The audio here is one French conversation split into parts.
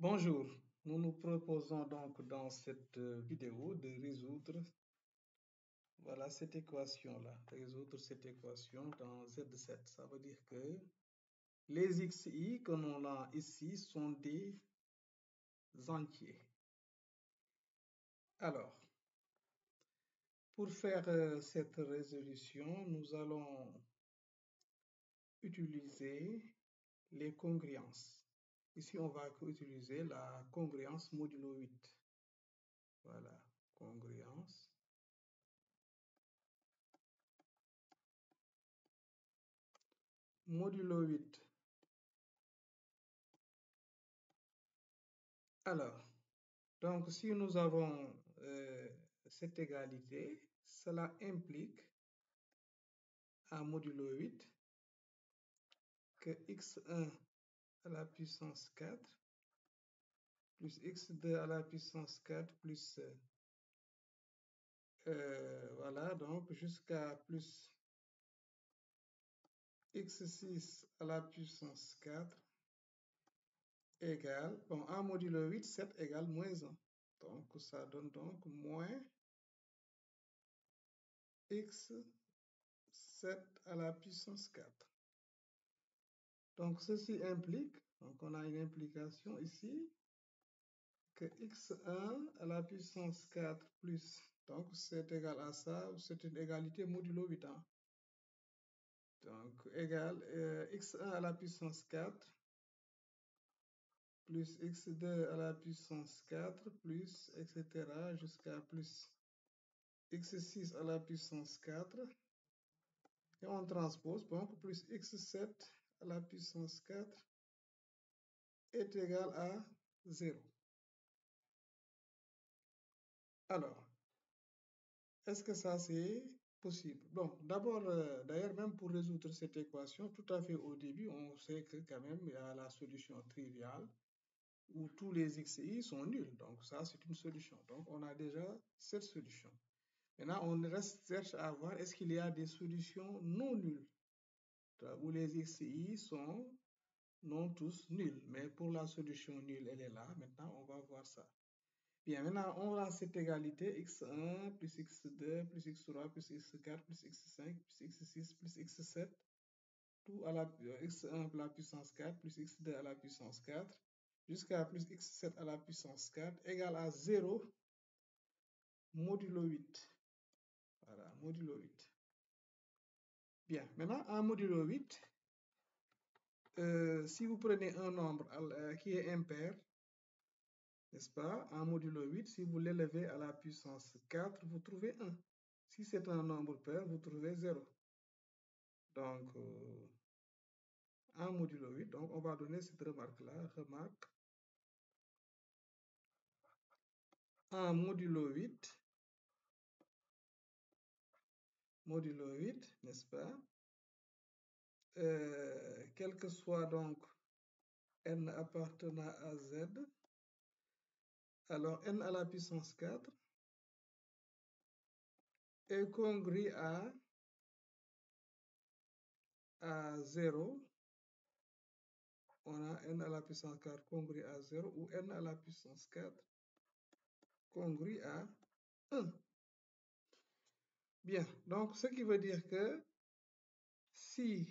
Bonjour, nous nous proposons donc dans cette vidéo de résoudre cette équation-là, résoudre cette équation dans Z7. Ça veut dire que les xi que l'on a ici sont des entiers. Alors, pour faire cette résolution, nous allons utiliser les congruences. Ici, on va utiliser la congruence modulo 8. Voilà, congruence. Modulo 8. Alors, donc si nous avons cette égalité, cela implique à modulo 8 que x1 à la puissance 4 plus x2 à la puissance 4 plus voilà, donc jusqu'à plus x6 à la puissance 4 égale, bon, en modulo 8, 7 égale moins 1. Donc, ça donne donc moins x7 à la puissance 4. Donc, ceci implique, donc on a une implication ici, que x1 à la puissance 4 plus, donc c'est égal à ça, c'est une égalité modulo 8. Donc, égale x1 à la puissance 4 plus x2 à la puissance 4 plus, etc. jusqu'à plus x6 à la puissance 4. Et on transpose, donc plus x7 à la puissance 4 est égal à 0. Alors, est-ce que ça c'est possible? Bon, d'abord, d'ailleurs, même pour résoudre cette équation, tout à fait au début, on sait que quand même il y a la solution triviale où tous les xi sont nuls. Donc ça, c'est une solution. Donc on a déjà cette solution. Maintenant, on cherche à voir est-ce qu'il y a des solutions non nulles où les xi sont non tous nuls. Mais pour la solution nulle, elle est là. Maintenant, on va voir ça. Bien, maintenant, on a cette égalité x1 plus x2 plus x3 plus x4 plus x5 plus x6 plus x7, tout à la x1 à la puissance 4 plus x2 à la puissance 4 jusqu'à plus x7 à la puissance 4 égale à 0 modulo 8. Voilà, modulo 8. Bien, maintenant, en modulo 8, si vous prenez un nombre qui est impair, n'est-ce pas, en modulo 8, si vous l'élevez à la puissance 4, vous trouvez 1. Si c'est un nombre pair, vous trouvez 0. Donc, en modulo 8, donc on va donner cette remarque-là, remarque. En modulo 8, n'est-ce pas, quel que soit donc n appartenant à z, alors n à la puissance 4 est congru à 0. On a n à la puissance 4 congru à 0 ou n à la puissance 4 congru à 1. Bien, donc ce qui veut dire que si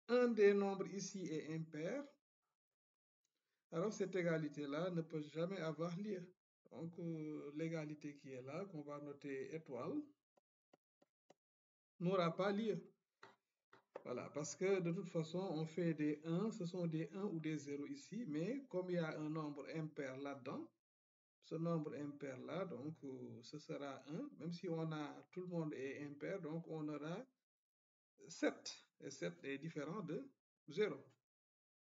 un des nombres ici est impair, alors cette égalité-là ne peut jamais avoir lieu. Donc l'égalité qui est là, qu'on va noter étoile, n'aura pas lieu. Voilà, parce que de toute façon, on fait des 1, ce sont des 1 ou des 0 ici, mais comme il y a un nombre impair là-dedans, ce nombre impair-là, donc ce sera 1, même si on a, tout le monde est impair, donc on aura 7, et 7 est différent de 0.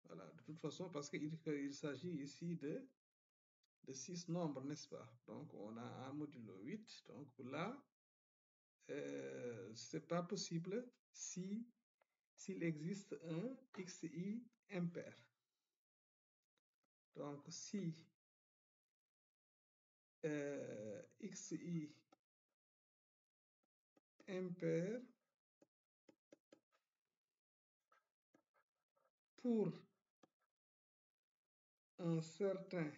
Voilà, de toute façon, parce qu'il s'agit ici de 6 nombres, n'est-ce pas? Donc on a un modulo 8, donc là, c'est pas possible s'il existe un xi impair. Donc si xi impair pour un certain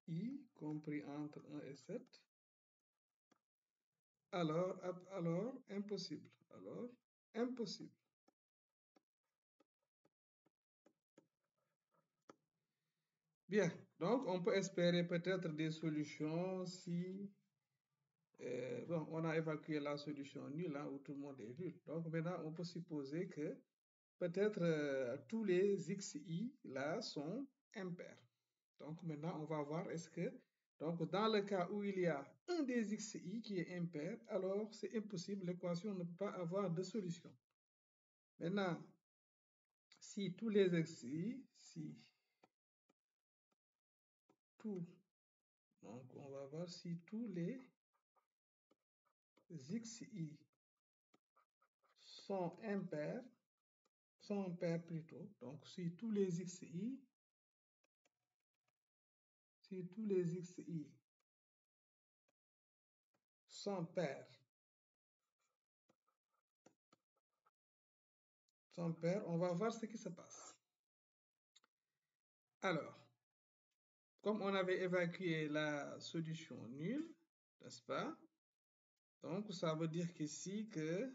I compris entre 1 et 7, alors impossible. Alors impossible. Bien, donc on peut espérer peut-être des solutions si bon, on a évacué la solution nulle, où tout le monde est nul. Donc maintenant, on peut supposer que peut-être tous les xi là sont impairs. Donc maintenant, on va voir est-ce que, donc dans le cas où il y a un des xi qui est impair, alors c'est impossible, l'équation ne peut pas avoir de solution. Maintenant, si tous les xi, si tout, donc on va voir si tous les xi sont impairs plutôt, donc si tous les xi sont pairs, on va voir ce qui se passe. Alors, comme on avait évacué la solution nulle, n'est-ce pas? Donc, ça veut dire qu'ici que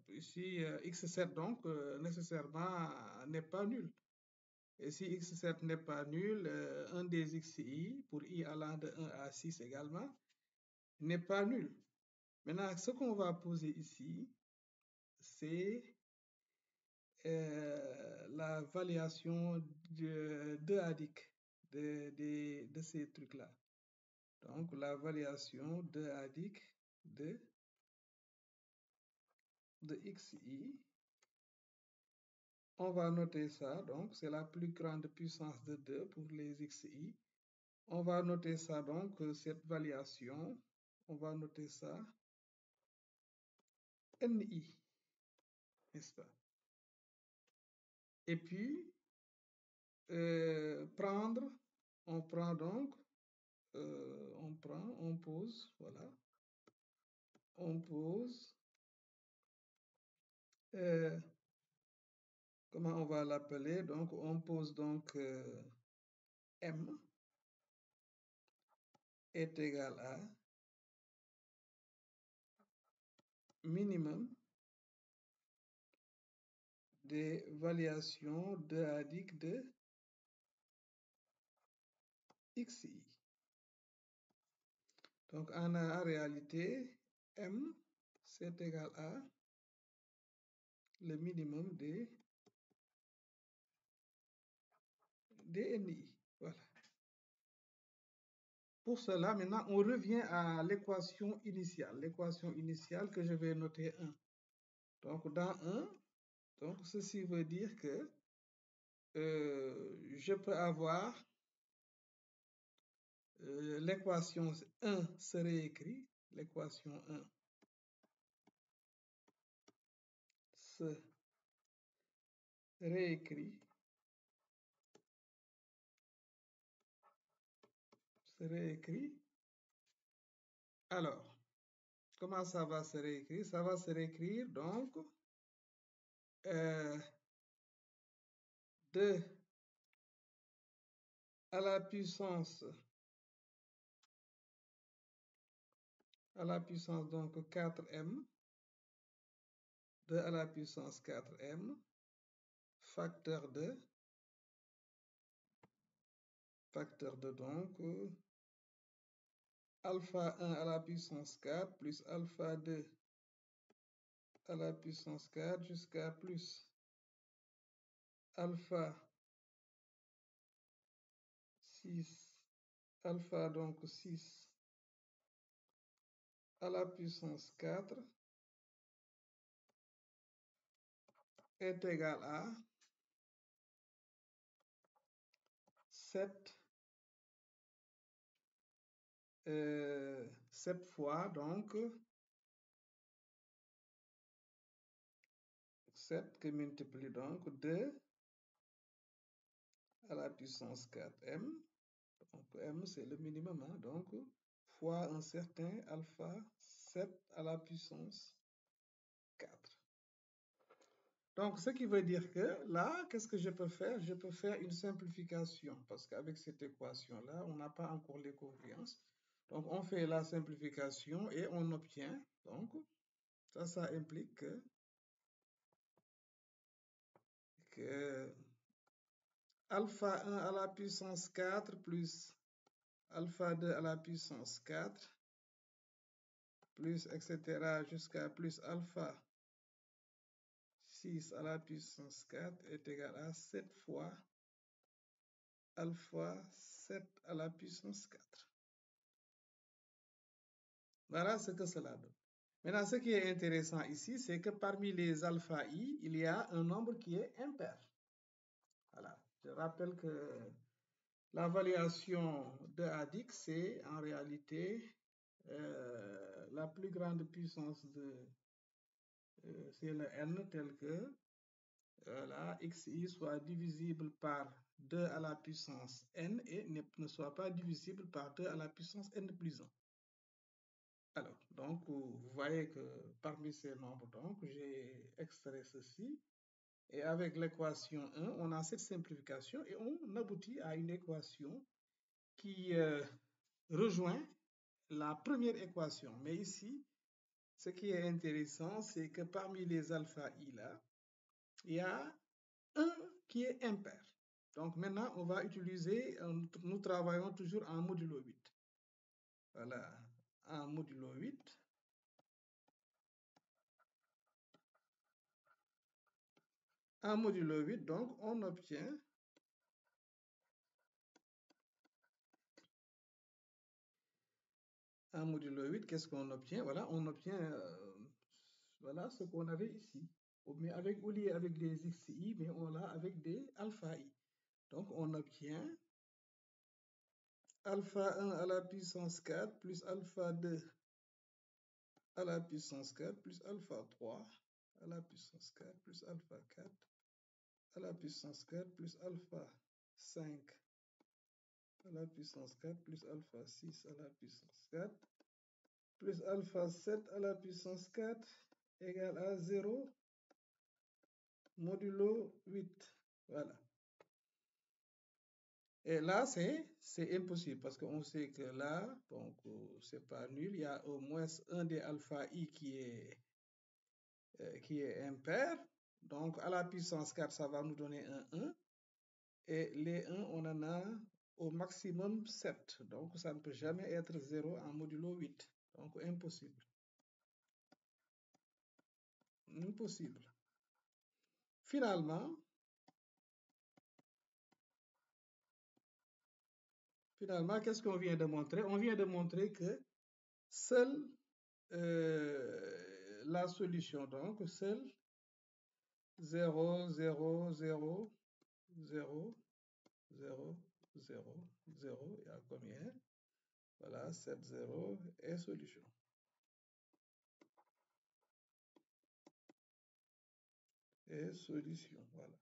ici x7 donc nécessairement n'est pas nul. Et si x7 n'est pas nul, un des xi pour i allant de 1 à 6 également n'est pas nul. Maintenant, ce qu'on va poser ici, c'est la variation de ADIC de ces trucs-là. Donc, la variation de ADIC de xi. On va noter ça, donc c'est la plus grande puissance de 2 pour les xi. On va noter ça, donc cette variation, on va noter ça ni, n'est-ce pas? Et puis, on prend donc, on pose, voilà, on pose, comment on va l'appeler? Donc, on pose donc M est égal à minimum des variations de ADIC de xi. Donc, en réalité, M, c'est égal à le minimum des DNI. Voilà. Pour cela, maintenant, on revient à l'équation initiale. L'équation initiale que je vais noter 1. Donc, dans 1, donc, ceci veut dire que je peux avoir l'équation 1 se réécrit. L'équation 1 se réécrit. Alors, comment ça va se réécrire? Ça va se réécrire donc 2 à la puissance donc 4m, 2 à la puissance 4m, facteur de donc alpha 1 à la puissance 4 plus alpha 2 à la puissance 4 jusqu'à plus alpha 6, alpha donc 6 à la puissance 4 est égal à 7 fois donc 7 qui multiplie donc 2 à la puissance 4m, donc m c'est le minimum, hein, donc fois un certain alpha 7 à la puissance 4. Donc, ce qui veut dire que là, qu'est-ce que je peux faire? Je peux faire une simplification parce qu'avec cette équation-là, on n'a pas encore les congruences. Donc, on fait la simplification et on obtient, donc, ça implique que alpha 1 à la puissance 4 plus alpha 2 à la puissance 4 plus etc. jusqu'à plus alpha 6 à la puissance 4 est égal à 7 fois alpha 7 à la puissance 4. Voilà ce que cela donne. Maintenant, ce qui est intéressant ici, c'est que parmi les alpha i, il y a un nombre qui est impair. Voilà. Je rappelle que la variation de Adix, c'est en réalité la plus grande puissance c'est le n tel que la xi soit divisible par 2 à la puissance n et ne soit pas divisible par 2 à la puissance n plus 1. Alors, donc, vous voyez que parmi ces nombres, donc, j'ai extrait ceci. Et avec l'équation 1, on a cette simplification et on aboutit à une équation qui rejoint la première équation. Mais ici, ce qui est intéressant, c'est que parmi les alpha i là, il y a un qui est impair. Donc maintenant, on va utiliser, nous travaillons toujours en modulo 8. Voilà, en modulo 8. En modulo 8, donc, on obtient en modulo 8, qu'est-ce qu'on obtient? Voilà, on obtient voilà ce qu'on avait ici. Mais avec, au lieu avec des xi, mais on l'a avec des alpha i. Donc, on obtient alpha 1 à la puissance 4 plus alpha 2 à la puissance 4 plus alpha 3 à la puissance 4 plus alpha 4 à la puissance 4 plus alpha 5 à la puissance 4 plus alpha 6 à la puissance 4 plus alpha 7 à la puissance 4 égale à 0 modulo 8. Voilà. Et là, c'est impossible parce qu'on sait que là, donc, c'est pas nul. Il y a au moins un des alpha i qui est impair. Donc, à la puissance 4, ça va nous donner un 1. Et les 1, on en a au maximum 7. Donc, ça ne peut jamais être 0 en modulo 8. Donc, impossible. Impossible. Finalement, qu'est-ce qu'on vient de montrer? On vient de montrer que seule la solution, donc, seule 0, 0, 0, 0, 0, 0, 0, il y a combien? Voilà, 7, 0 et solution. Et solution, voilà.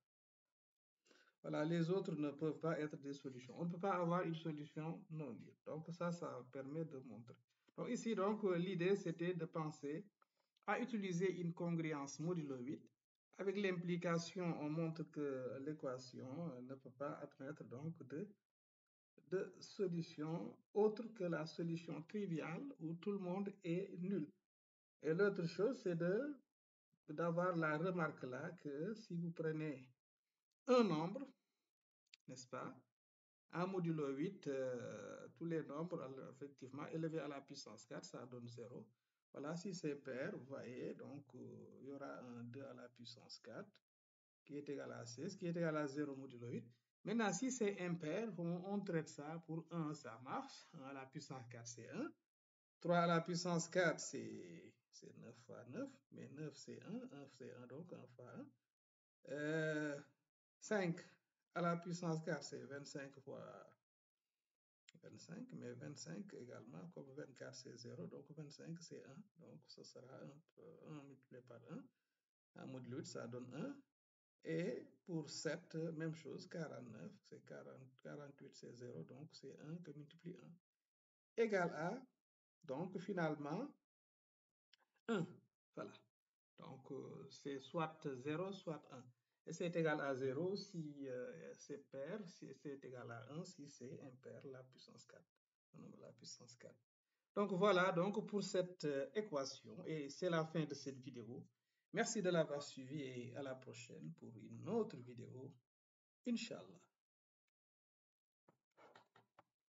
Voilà, les autres ne peuvent pas être des solutions. On ne peut pas avoir une solution non nulle. Donc ça permet de montrer. Donc ici, donc, l'idée, c'était de penser à utiliser une congruence modulo 8. Avec l'implication, on montre que l'équation ne peut pas admettre donc de solution autre que la solution triviale où tout le monde est nul. Et l'autre chose, c'est d'avoir la remarque là que si vous prenez un nombre, n'est-ce pas, en modulo 8, tous les nombres effectivement élevés à la puissance 4, ça donne 0. Voilà, si c'est pair, vous voyez, donc il y aura un 2 à la puissance 4 qui est égal à 16, qui est égal à 0 modulo 8. Maintenant, si c'est impair, on traite ça pour 1, ça marche. 1 à la puissance 4, c'est 1. 3 à la puissance 4, c'est 9 fois 9, mais 9 c'est 1, 1 c'est 1, donc 1 fois 1. 5 à la puissance 4, c'est 25 fois 25, mais 25 également, comme 24 c'est 0, donc 25 c'est 1, donc ce sera 1 multiplié par 1. En modulo 8, ça donne 1. Et pour 7, même chose, 49, c'est 48 c'est 0, donc c'est 1 que multiplie 1. Égal à, donc finalement, 1. Voilà. Donc, c'est soit 0, soit 1. Et c'est égal à 0 si c'est pair, si c'est égal à 1 si c'est impair, la puissance 4. On nomme la puissance 4. Donc voilà donc pour cette équation et c'est la fin de cette vidéo. Merci de l'avoir suivi et à la prochaine pour une autre vidéo, Inch'Allah.